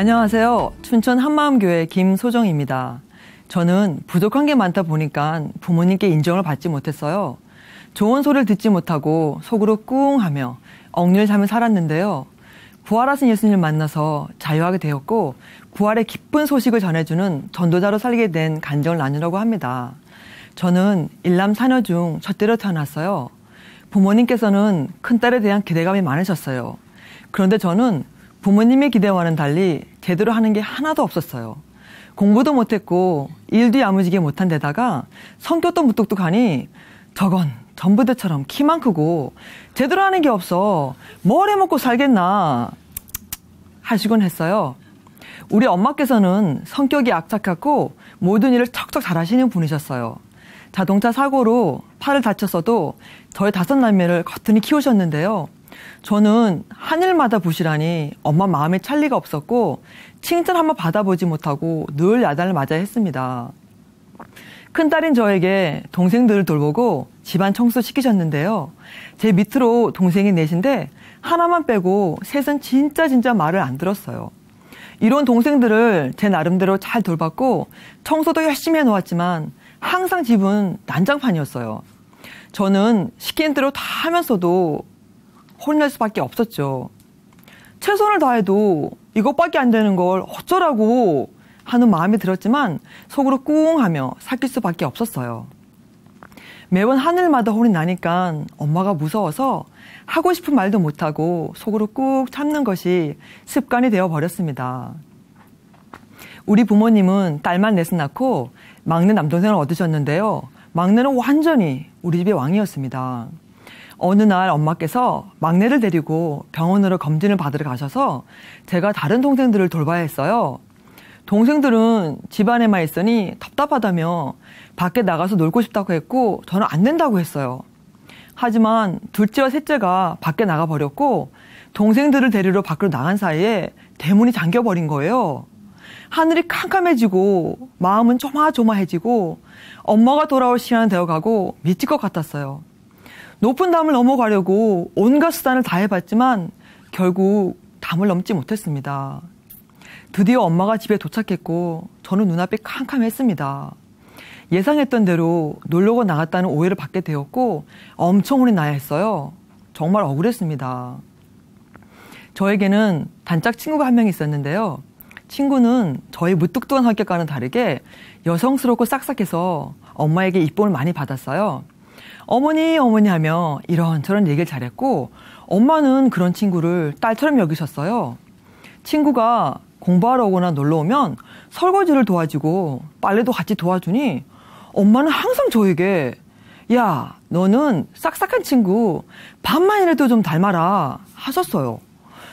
안녕하세요. 춘천 한마음교회 김소정입니다. 저는 부족한 게 많다 보니까 부모님께 인정을 받지 못했어요. 좋은 소리를 듣지 못하고 속으로 꿍하며 억눌린 삶을 살았는데요. 부활하신 예수님을 만나서 자유하게 되었고 부활의 기쁜 소식을 전해주는 전도자로 살게 된 간증을 나누려고 합니다. 저는 일남 사녀 중 첫째로 태어났어요. 부모님께서는 큰딸에 대한 기대감이 많으셨어요. 그런데 저는 부모님의 기대와는 달리 제대로 하는 게 하나도 없었어요. 공부도 못했고 일도 야무지게 못한 데다가 성격도 무뚝뚝하니 저건 전부대처럼 키만 크고 제대로 하는 게 없어 뭘 해먹고 살겠나 하시곤 했어요. 우리 엄마께서는 성격이 악착같고 모든 일을 척척 잘하시는 분이셨어요. 자동차 사고로 팔을 다쳤어도 저희 5남매를 거뜬히 키우셨는데요. 저는 하늘마다 부실하니 엄마 마음에 찰 리가 없었고 칭찬 한번 받아보지 못하고 늘 야단을 맞아야 했습니다. 큰딸인 저에게 동생들을 돌보고 집안 청소 시키셨는데요. 제 밑으로 동생이 넷인데 하나만 빼고 셋은 진짜 말을 안 들었어요. 이런 동생들을 제 나름대로 잘 돌봤고 청소도 열심히 해놓았지만 항상 집은 난장판이었어요. 저는 시키는 대로 다 하면서도 혼낼 수밖에 없었죠. 최선을 다해도 이것밖에 안 되는 걸 어쩌라고 하는 마음이 들었지만 속으로 꿍하며 삭힐 수밖에 없었어요. 매번 하늘마다 혼이 나니까 엄마가 무서워서 하고 싶은 말도 못하고 속으로 꾹 참는 것이 습관이 되어버렸습니다. 우리 부모님은 딸만 넷을 낳고 막내 남동생을 얻으셨는데요. 막내는 완전히 우리 집의 왕이었습니다. 어느 날 엄마께서 막내를 데리고 병원으로 검진을 받으러 가셔서 제가 다른 동생들을 돌봐야 했어요. 동생들은 집안에만 있으니 답답하다며 밖에 나가서 놀고 싶다고 했고 저는 안 된다고 했어요. 하지만 둘째와 셋째가 밖에 나가버렸고 동생들을 데리러 밖으로 나간 사이에 대문이 잠겨버린 거예요. 하늘이 캄캄해지고 마음은 조마조마해지고 엄마가 돌아올 시간은 되어가고 미칠 것 같았어요. 높은 담을 넘어가려고 온갖 수단을 다 해봤지만 결국 담을 넘지 못했습니다. 드디어 엄마가 집에 도착했고 저는 눈앞이 캄캄했습니다. 예상했던 대로 놀려고 나갔다는 오해를 받게 되었고 엄청 혼이 나야 했어요. 정말 억울했습니다. 저에게는 단짝 친구가 한 명 있었는데요. 친구는 저희 무뚝뚝한 성격과는 다르게 여성스럽고 싹싹해서 엄마에게 이쁨을 많이 받았어요. 어머니 하며 이런저런 얘기를 잘했고 엄마는 그런 친구를 딸처럼 여기셨어요. 친구가 공부하러 오거나 놀러 오면 설거지를 도와주고 빨래도 같이 도와주니 엄마는 항상 저에게 야, 너는 싹싹한 친구 반만이라도 좀 닮아라 하셨어요.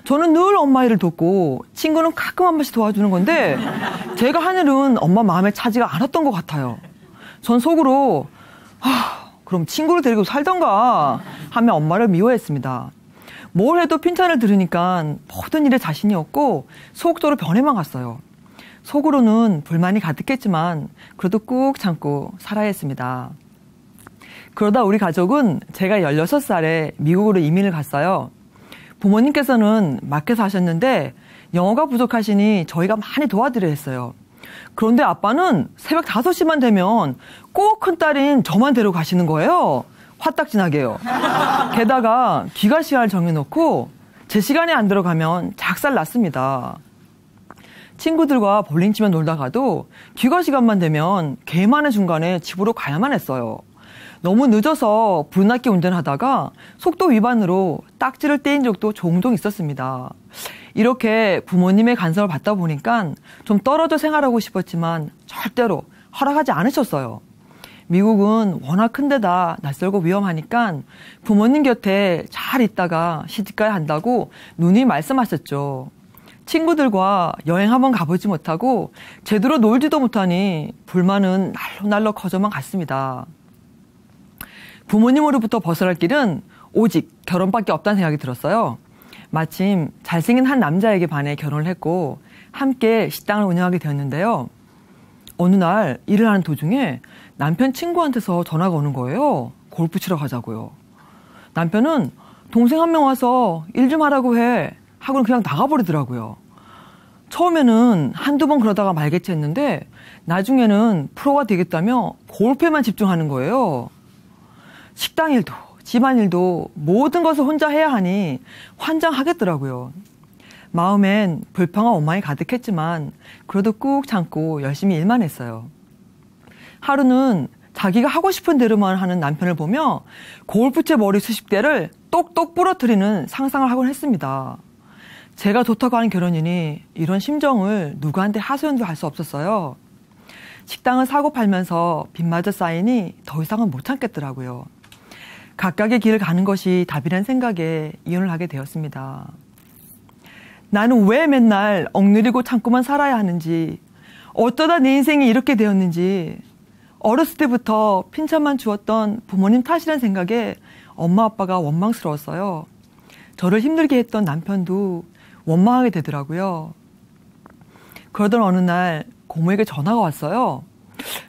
저는 늘 엄마 일을 돕고 친구는 가끔 한 번씩 도와주는 건데 제가 한 일은 엄마 마음에 차지가 않았던 것 같아요. 전 속으로 그럼 친구를 데리고 살던가 하며 엄마를 미워했습니다. 뭘 해도 핀잔을 들으니까 모든 일에 자신이 없고 속도로 변해만 갔어요. 속으로는 불만이 가득했지만 그래도 꾹 참고 살아야 했습니다. 그러다 우리 가족은 제가 16살에 미국으로 이민을 갔어요. 부모님께서는 마켓에서 하셨는데 영어가 부족하시니 저희가 많이 도와드려야 했어요. 그런데 아빠는 새벽 5시만 되면 꼭 큰딸인 저만 데려가시는 거예요. 화딱지나게요. 게다가 귀가 시간을 정해놓고 제 시간에 안 들어가면 작살 났습니다. 친구들과 볼링 치며 놀다가도 귀가 시간만 되면 개만의 중간에 집으로 가야만 했어요. 너무 늦어서 불났게 운전하다가 속도 위반으로 딱지를 떼인 적도 종종 있었습니다. 이렇게 부모님의 간섭을 받다 보니까 좀 떨어져 생활하고 싶었지만 절대로 허락하지 않으셨어요. 미국은 워낙 큰 데다 낯설고 위험하니까 부모님 곁에 잘 있다가 시집가야 한다고 누누이 말씀하셨죠. 친구들과 여행 한번 가보지 못하고 제대로 놀지도 못하니 불만은 날로 커져만 갔습니다. 부모님으로부터 벗어날 길은 오직 결혼밖에 없다는 생각이 들었어요. 마침 잘생긴 한 남자에게 반해 결혼을 했고 함께 식당을 운영하게 되었는데요. 어느 날 일을 하는 도중에 남편 친구한테서 전화가 오는 거예요. 골프 치러 가자고요. 남편은 동생 한 명 와서 일 좀 하라고 해 하고는 그냥 나가버리더라고요. 처음에는 한두 번 그러다가 말겠지 했는데 나중에는 프로가 되겠다며 골프에만 집중하는 거예요. 식당 일도 집안일도 모든 것을 혼자 해야 하니 환장하겠더라고요. 마음엔 불평과 원망이 가득했지만 그래도 꾹 참고 열심히 일만 했어요. 하루는 자기가 하고 싶은 대로만 하는 남편을 보며 골프채 머리 수십 개를 똑똑 부러뜨리는 상상을 하곤 했습니다. 제가 좋다고 하는 결혼이니 이런 심정을 누구한테 하소연도 할 수 없었어요. 식당을 사고 팔면서 빚마저 쌓이니 더 이상은 못 참겠더라고요. 각각의 길을 가는 것이 답이란 생각에 이혼을 하게 되었습니다. 나는 왜 맨날 억누르고 참고만 살아야 하는지, 어쩌다 내 인생이 이렇게 되었는지, 어렸을 때부터 핀잔만 주었던 부모님 탓이란 생각에 엄마 아빠가 원망스러웠어요. 저를 힘들게 했던 남편도 원망하게 되더라고요. 그러던 어느 날 고모에게 전화가 왔어요.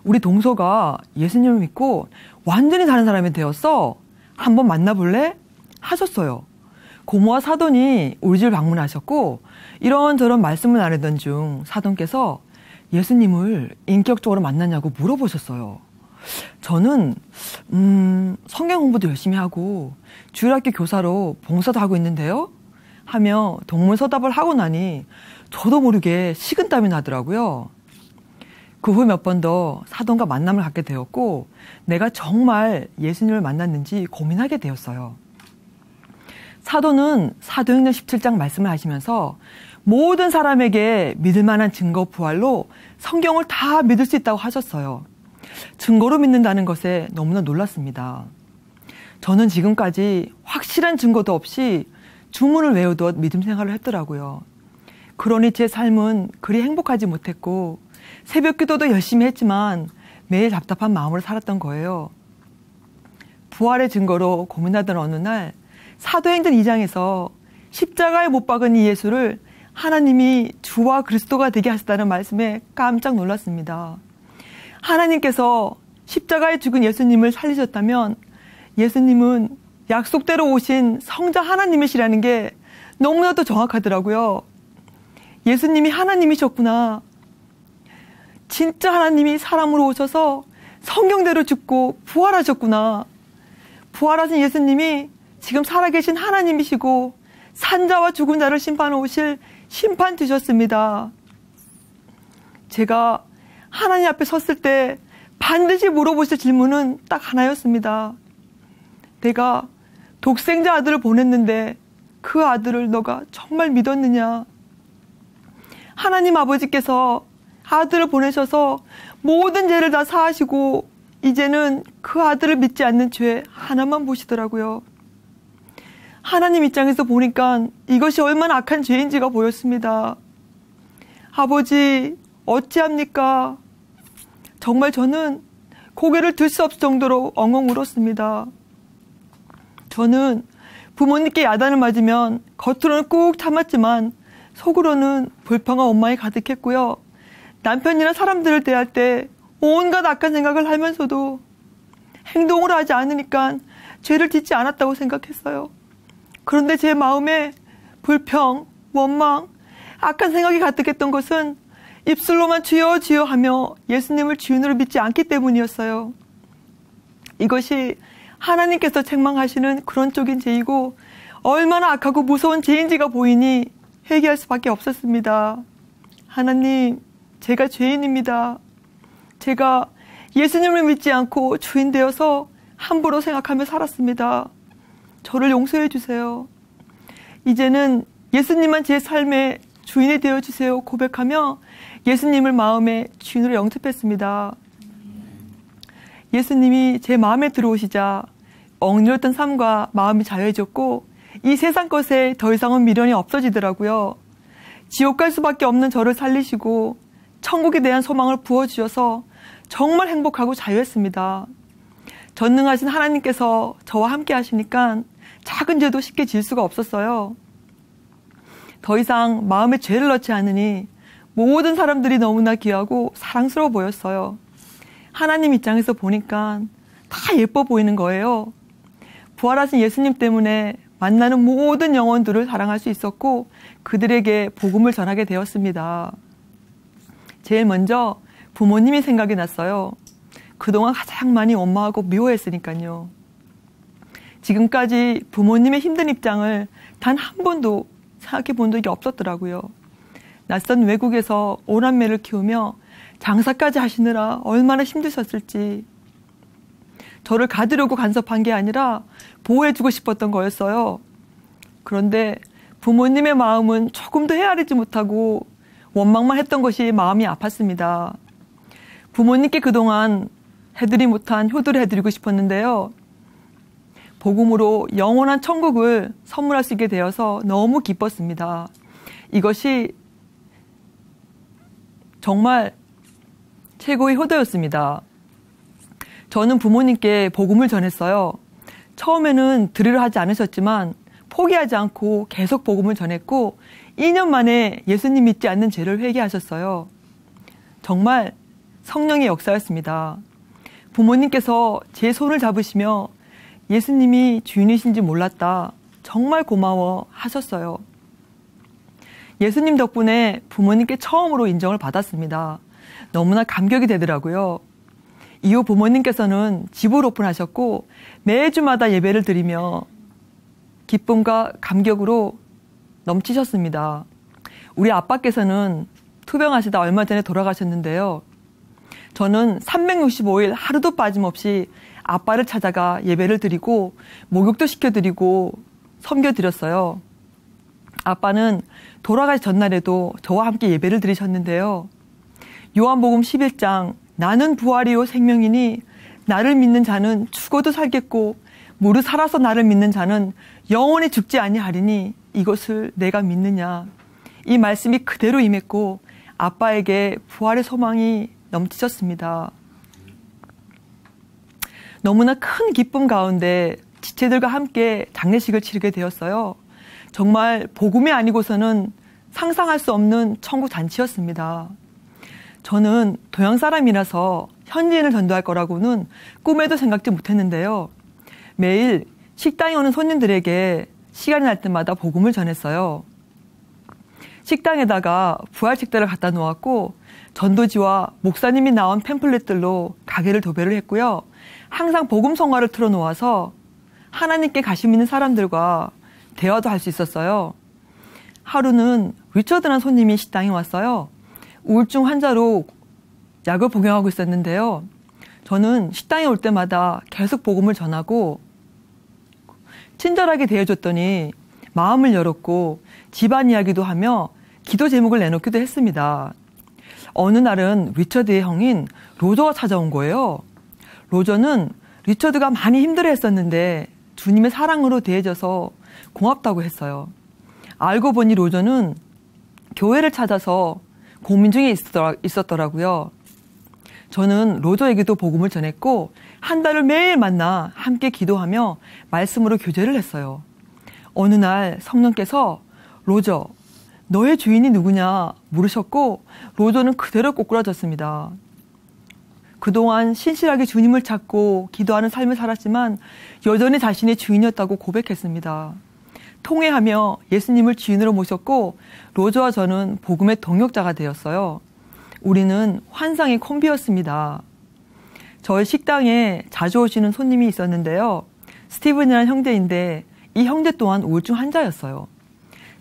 우리 동서가 예수님을 믿고 완전히 다른 사람이 되었어. 한번 만나볼래? 하셨어요. 고모와 사돈이 우리 집 방문하셨고 이런저런 말씀을 나누던 중 사돈께서 예수님을 인격적으로 만났냐고 물어보셨어요. 저는 성경 공부도 열심히 하고 주일학교 교사로 봉사도 하고 있는데요 하며 동문서답을 하고 나니 저도 모르게 식은땀이 나더라고요. 그 후 몇 번 더 사돈과 만남을 갖게 되었고 내가 정말 예수님을 만났는지 고민하게 되었어요. 사도는 사도행전 17장 말씀을 하시면서 모든 사람에게 믿을 만한 증거 부활로 성경을 다 믿을 수 있다고 하셨어요. 증거로 믿는다는 것에 너무나 놀랐습니다. 저는 지금까지 확실한 증거도 없이 주문을 외우듯 믿음 생활을 했더라고요. 그러니 제 삶은 그리 행복하지 못했고 새벽 기도도 열심히 했지만 매일 답답한 마음으로 살았던 거예요. 부활의 증거로 고민하던 어느 날 사도행전 2장에서 십자가에 못 박은 이 예수를 하나님이 주와 그리스도가 되게 하셨다는 말씀에 깜짝 놀랐습니다. 하나님께서 십자가에 죽은 예수님을 살리셨다면 예수님은 약속대로 오신 성자 하나님이시라는 게 너무나도 정확하더라고요. 예수님이 하나님이셨구나. 진짜 하나님이 사람으로 오셔서 성경대로 죽고 부활하셨구나. 부활하신 예수님이 지금 살아계신 하나님이시고 산자와 죽은 자를 심판해 오실 심판 되셨습니다. 제가 하나님 앞에 섰을 때 반드시 물어보실 질문은 딱 하나였습니다. 내가 독생자 아들을 보냈는데 그 아들을 너가 정말 믿었느냐? 하나님 아버지께서 아들을 보내셔서 모든 죄를 다 사하시고 이제는 그 아들을 믿지 않는 죄 하나만 보시더라고요. 하나님 입장에서 보니까 이것이 얼마나 악한 죄인지가 보였습니다. 아버지 어찌합니까? 정말 저는 고개를 들 수 없을 정도로 엉엉 울었습니다. 저는 부모님께 야단을 맞으면 겉으로는 꾹 참았지만 속으로는 불평과 원망이 가득했고요. 남편이나 사람들을 대할 때 온갖 악한 생각을 하면서도 행동을 하지 않으니까 죄를 짓지 않았다고 생각했어요. 그런데 제 마음에 불평, 원망, 악한 생각이 가득했던 것은 입술로만 주여 주여 하며 예수님을 주인으로 믿지 않기 때문이었어요. 이것이 하나님께서 책망하시는 그런 쪽인 죄이고 얼마나 악하고 무서운 죄인지가 보이니 회개할 수밖에 없었습니다. 하나님, 제가 죄인입니다. 제가 예수님을 믿지 않고 주인 되어서 함부로 생각하며 살았습니다. 저를 용서해 주세요. 이제는 예수님만 제 삶의 주인이 되어주세요 고백하며 예수님을 마음의 주인으로 영접했습니다. 예수님이 제 마음에 들어오시자 억눌렸던 삶과 마음이 자유해졌고 이 세상 것에 더 이상은 미련이 없어지더라고요. 지옥 갈 수밖에 없는 저를 살리시고 천국에 대한 소망을 부어주셔서 정말 행복하고 자유했습니다. 전능하신 하나님께서 저와 함께 하시니까 작은 죄도 쉽게 질 수가 없었어요. 더 이상 마음에 죄를 넣지 않으니 모든 사람들이 너무나 귀하고 사랑스러워 보였어요. 하나님 입장에서 보니까 다 예뻐 보이는 거예요. 부활하신 예수님 때문에 만나는 모든 영혼들을 사랑할 수 있었고 그들에게 복음을 전하게 되었습니다. 제일 먼저 부모님이 생각이 났어요. 그동안 가장 많이 원망하고 미워했으니까요. 지금까지 부모님의 힘든 입장을 단 한 번도 생각해 본 적이 없었더라고요. 낯선 외국에서 오남매를 키우며 장사까지 하시느라 얼마나 힘드셨을지. 저를 가두려고 간섭한 게 아니라 보호해주고 싶었던 거였어요. 그런데 부모님의 마음은 조금도 헤아리지 못하고 원망만 했던 것이 마음이 아팠습니다. 부모님께 그동안 해드리 못한 효도를 해드리고 싶었는데요. 복음으로 영원한 천국을 선물할 수 있게 되어서 너무 기뻤습니다. 이것이 정말 최고의 효도였습니다. 저는 부모님께 복음을 전했어요. 처음에는 들으려 하지 않으셨지만 포기하지 않고 계속 복음을 전했고 2년 만에 예수님 믿지 않는 죄를 회개하셨어요. 정말 성령의 역사였습니다. 부모님께서 제 손을 잡으시며 예수님이 주인이신지 몰랐다. 정말 고마워 하셨어요. 예수님 덕분에 부모님께 처음으로 인정을 받았습니다. 너무나 감격이 되더라고요. 이후 부모님께서는 집을 오픈하셨고 매주마다 예배를 드리며 기쁨과 감격으로 넘치셨습니다. 우리 아빠께서는 투병하시다 얼마 전에 돌아가셨는데요. 저는 365일 하루도 빠짐없이 아빠를 찾아가 예배를 드리고 목욕도 시켜드리고 섬겨드렸어요. 아빠는 돌아가시 전날에도 저와 함께 예배를 드리셨는데요. 요한복음 11장 나는 부활이요 생명이니 나를 믿는 자는 죽어도 살겠고 무릇 살아서 나를 믿는 자는 영원히 죽지 아니하리니 이것을 내가 믿느냐. 이 말씀이 그대로 임했고 아빠에게 부활의 소망이 넘치셨습니다. 너무나 큰 기쁨 가운데 지체들과 함께 장례식을 치르게 되었어요. 정말 복음이 아니고서는 상상할 수 없는 천국 잔치였습니다. 저는 동양 사람이라서 현지인을 전도할 거라고는 꿈에도 생각지 못했는데요. 매일 식당에 오는 손님들에게 시간이 날 때마다 복음을 전했어요. 식당에다가 부활책들을 갖다 놓았고 전도지와 목사님이 나온 팸플렛들로 가게를 도배를 했고요. 항상 복음 성화를 틀어놓아서 하나님께 관심 있는 사람들과 대화도 할 수 있었어요. 하루는 리처드라는 손님이 식당에 왔어요. 우울증 환자로 약을 복용하고 있었는데요. 저는 식당에 올 때마다 계속 복음을 전하고 친절하게 대해줬더니 마음을 열었고 집안 이야기도 하며 기도 제목을 내놓기도 했습니다. 어느 날은 리처드의 형인 로저가 찾아온 거예요. 로저는 리처드가 많이 힘들어했었는데 주님의 사랑으로 대해져서 고맙다고 했어요. 알고 보니 로저는 교회를 찾아서 고민 중에 있었더라고요. 저는 로저에게도 복음을 전했고 한 달을 매일 만나 함께 기도하며 말씀으로 교제를 했어요. 어느 날 성령께서 로저, 너의 주인이 누구냐 물으셨고 로저는 그대로 꼬꾸라졌습니다. 그동안 신실하게 주님을 찾고 기도하는 삶을 살았지만 여전히 자신의 주인이었다고 고백했습니다. 통회하며 예수님을 주인으로 모셨고 로저와 저는 복음의 동역자가 되었어요. 우리는 환상의 콤비였습니다. 저희 식당에 자주 오시는 손님이 있었는데요. 스티븐이라는 형제인데 이 형제 또한 우울증 환자였어요.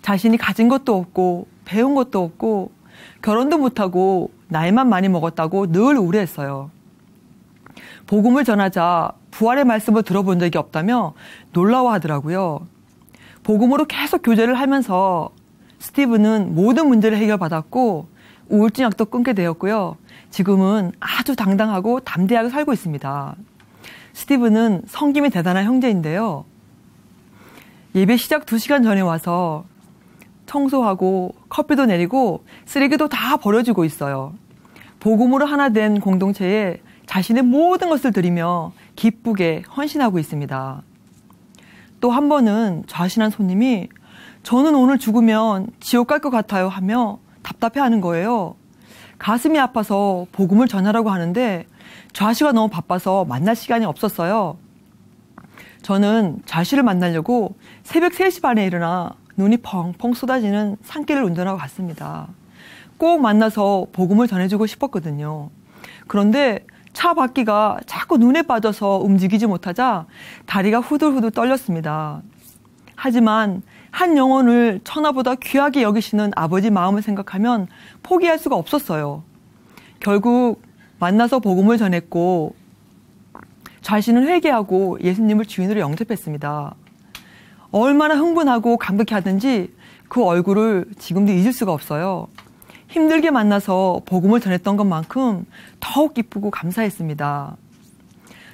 자신이 가진 것도 없고 배운 것도 없고 결혼도 못하고 나이만 많이 먹었다고 늘 우려했어요. 복음을 전하자 부활의 말씀을 들어본 적이 없다며 놀라워하더라고요. 복음으로 계속 교제를 하면서 스티븐은 모든 문제를 해결받았고 우울증 약도 끊게 되었고요. 지금은 아주 당당하고 담대하게 살고 있습니다. 스티븐은 성김이 대단한 형제인데요. 예배 시작 2시간 전에 와서 청소하고 커피도 내리고 쓰레기도 다 버려주고 있어요. 복음으로 하나 된 공동체에 자신의 모든 것을 드리며 기쁘게 헌신하고 있습니다. 또 한 번은 좌신한 손님이 저는 오늘 죽으면 지옥 갈 것 같아요 하며 답답해하는 거예요. 가슴이 아파서 복음을 전하라고 하는데 좌시가 너무 바빠서 만날 시간이 없었어요. 저는 좌씨를 만나려고 새벽 3시 반에 일어나 눈이 펑펑 쏟아지는 산길을 운전하고 갔습니다. 꼭 만나서 복음을 전해주고 싶었거든요. 그런데 차 바퀴가 자꾸 눈에 빠져서 움직이지 못하자 다리가 후들후들 떨렸습니다. 하지만 한 영혼을 천하보다 귀하게 여기시는 아버지 마음을 생각하면 포기할 수가 없었어요. 결국 만나서 복음을 전했고 좌씨는 회개하고 예수님을 주인으로 영접했습니다. 얼마나 흥분하고 감격해하든지 그 얼굴을 지금도 잊을 수가 없어요. 힘들게 만나서 복음을 전했던 것만큼 더욱 기쁘고 감사했습니다.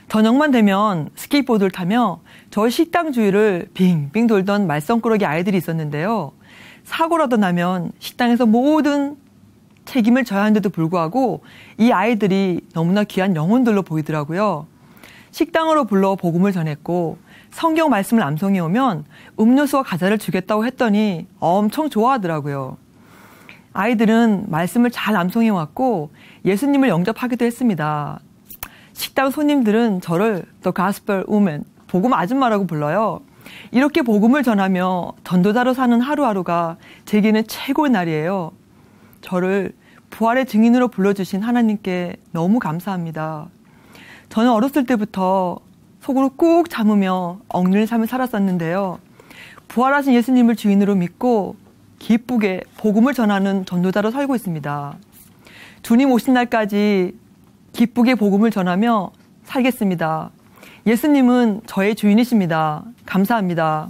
저녁만 되면 스케이트보드를 타며 저희 식당 주위를 빙빙 돌던 말썽꾸러기 아이들이 있었는데요. 사고라도 나면 식당에서 모든 책임을 져야 하는데도 불구하고 이 아이들이 너무나 귀한 영혼들로 보이더라고요. 식당으로 불러 복음을 전했고 성경 말씀을 암송해 오면 음료수와 과자를 주겠다고 했더니 엄청 좋아하더라고요. 아이들은 말씀을 잘 암송해 왔고 예수님을 영접하기도 했습니다. 식당 손님들은 저를 The Gospel Woman, 복음 아줌마라고 불러요. 이렇게 복음을 전하며 전도자로 사는 하루하루가 제게는 최고의 날이에요. 저를 부활의 증인으로 불러주신 하나님께 너무 감사합니다. 저는 어렸을 때부터 속으로 꾹 참으며 억눌린 삶을 살았었는데요. 부활하신 예수님을 주인으로 믿고 기쁘게 복음을 전하는 전도자로 살고 있습니다. 주님 오신 날까지 기쁘게 복음을 전하며 살겠습니다. 예수님은 저의 주인이십니다. 감사합니다.